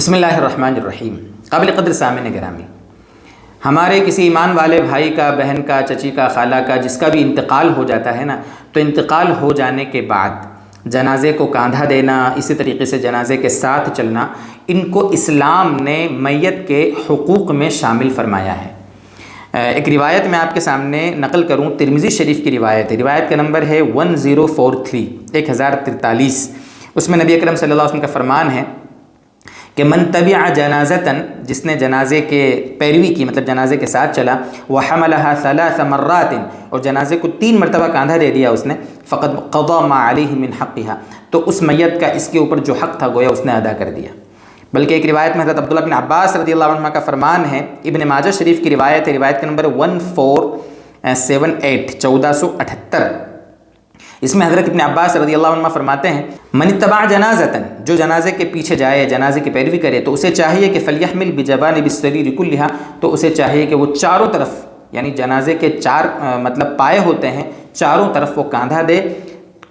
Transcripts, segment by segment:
بسم اللہ الرحمن الرحیم۔ قابل قدر سامعین گرامی، ہمارے کسی ایمان والے بھائی کا، بہن کا، چچی کا، خالہ کا، جس کا بھی انتقال ہو جاتا ہے نا، تو انتقال ہو جانے کے بعد جنازے کو کاندھا دینا، اسی طریقے سے جنازے کے ساتھ چلنا، ان کو اسلام نے میت کے حقوق میں شامل فرمایا ہے۔ ایک روایت میں آپ کے سامنے نقل کروں، ترمذی شریف کی روایت ہے، روایت کا نمبر ہے 1043 1043۔ اس میں نبی اکرم صلی اللہ علیہ وسلم کا فرمان ہے کہ من تبع جنازتاً، جس نے جنازے کے پیروی کی، مطلب جنازے کے ساتھ چلا، وحملها 3 مرات، اور جنازے کو 3 مرتبہ کاندھا دے دیا اس نے، فقد قضى ما عليه من حقها، تو اس میت کا اس کے اوپر جو حق تھا گویا اس نے ادا کر دیا۔ بلکہ ایک روایت میں حضرت عبداللہ بن عباس رضی اللہ عنہ کا فرمان ہے، ابن ماجہ شریف کی روایت ہے، روایت کا نمبر 1478 1478۔ اس میں حضرت ابن عباس رضی اللہ عنہ فرماتے ہیں، من اتبع جنازتاً، جو جنازے کے پیچھے جائے، جنازے کی پیروی کرے، تو اسے چاہیے کہ فلیحمل بجوانب السریر کلها، تو اسے چاہیے کہ وہ چاروں طرف، یعنی جنازے کے 4 مطلب پائے ہوتے ہیں، چاروں طرف وہ کاندھا دے۔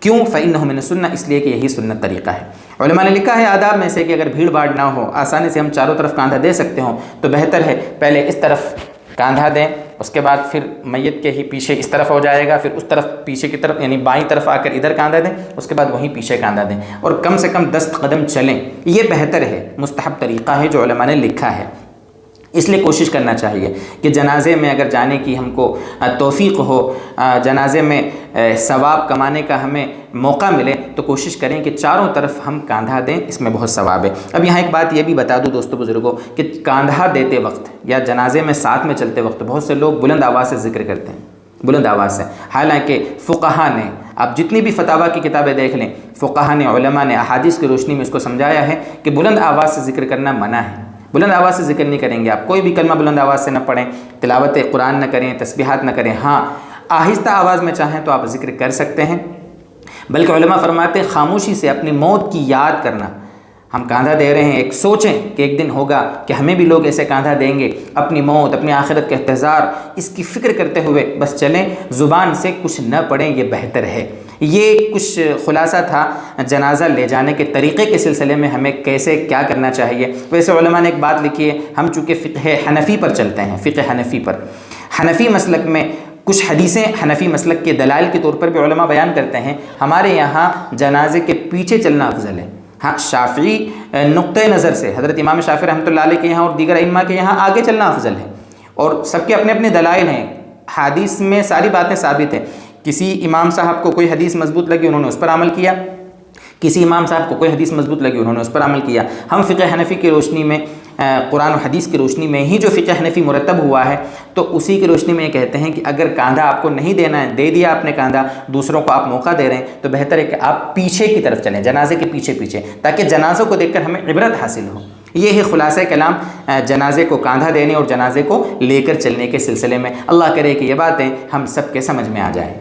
کیوں؟ فإنہ من السنہ، اس لیے کہ یہی سنت طریقہ ہے۔ علماء نے لکھا ہے آداب میں سے کہ اگر بھیڑ بھاڑ نہ ہو، آسانی سے ہم چاروں طرف کاندھا دے سکتے ہوں، تو بہتر ہے پہلے اس طرف کاندھا دیں، اس کے بعد پھر میت کے ہی پیچھے اس طرف ہو جائے گا، پھر اس طرف پیچھے کی طرف، یعنی بائیں طرف آ کر ادھر کاندھا دیں، اس کے بعد وہیں پیچھے کاندھا دیں، اور کم سے کم 10 قدم چلیں۔ یہ بہتر ہے، مستحب طریقہ ہے جو علماء نے لکھا ہے۔ اس لیے کوشش کرنا چاہیے کہ جنازے میں اگر جانے کی ہم کو توفیق ہو، جنازے میں ثواب کمانے کا ہمیں موقع ملے، تو کوشش کریں کہ چاروں طرف ہم کاندھا دیں، اس میں بہت ثواب ہے۔ اب یہاں ایک بات یہ بھی بتا دوں دوستو بزرگوں کہ کاندھا دیتے وقت یا جنازے میں ساتھ میں چلتے وقت بہت سے لوگ بلند آواز سے ذکر کرتے ہیں، بلند آواز سے، حالانکہ فقہا نے، آپ جتنی بھی فتاویٰ کی کتابیں دیکھ لیں، فقہا نے، علماء نے احادیث کی روشنی میں اس کو سمجھایا ہے کہ بلند آواز سے ذکر کرنا منع ہے۔ بلند آواز سے ذکر نہیں کریں گے آپ، کوئی بھی کلمہ بلند آواز سے نہ پڑھیں، تلاوت قرآن نہ کریں، تسبیحات نہ کریں۔ ہاں، آہستہ آواز میں چاہیں تو آپ ذکر کر سکتے ہیں، بلکہ علماء فرماتے ہیں خاموشی سے اپنی موت کی یاد کرنا۔ ہم کاندھا دے رہے ہیں، ایک سوچیں کہ ایک دن ہوگا کہ ہمیں بھی لوگ ایسے کاندھا دیں گے، اپنی موت، اپنی آخرت کا انتظار، اس کی فکر کرتے ہوئے بس چلیں، زبان سے کچھ نہ پڑھیں، یہ بہتر ہے۔ یہ کچھ خلاصہ تھا جنازہ لے جانے کے طریقے کے سلسلے میں ہمیں کیسے کیا کرنا چاہیے۔ ویسے علماء نے ایک بات لکھی ہے، ہم چونکہ فقہ حنفی پر چلتے ہیں، فقہ حنفی پر، حنفی مسلک میں کچھ حدیثیں حنفی مسلک کے دلائل کے طور پر بھی علماء بیان کرتے ہیں۔ ہمارے یہاں جنازے کے پیچھے چلنا افضل ہے۔ ہاں، شافعی نقطۂ نظر سے، حضرت امام شافعی رحمۃ اللہ علیہ کے یہاں اور دیگر ائمہ کے یہاں آگے چلنا افضل ہے، اور سب کے اپنے اپنے دلائل ہیں، حدیث میں ساری باتیں ثابت ہیں۔ کسی امام صاحب کو کوئی حدیث مضبوط لگی، انہوں نے اس پر عمل کیا، کسی امام صاحب کو کوئی حدیث مضبوط لگی، انہوں نے اس پر عمل کیا۔ ہم فقہ حنفی کی روشنی میں، قرآن و حدیث کی روشنی میں ہی جو فقہ حنفی مرتب ہوا ہے، تو اسی کی روشنی میں یہ کہتے ہیں کہ اگر کاندھا آپ کو نہیں دینا ہے، دے دیا آپ نے کاندھا، دوسروں کو آپ موقع دے رہے ہیں، تو بہتر ہے کہ آپ پیچھے کی طرف چلیں، جنازے کے پیچھے پیچھے، تاکہ جنازوں کو دیکھ کر ہمیں عبرت حاصل ہو۔ یہ ہے خلاصہ کلام جنازے کو کاندھا دینے اور جنازے کو لے کر چلنے کے سلسلے میں۔ اللہ کرے کہ یہ باتیں ہم سب کے سمجھ میں آ جائیں۔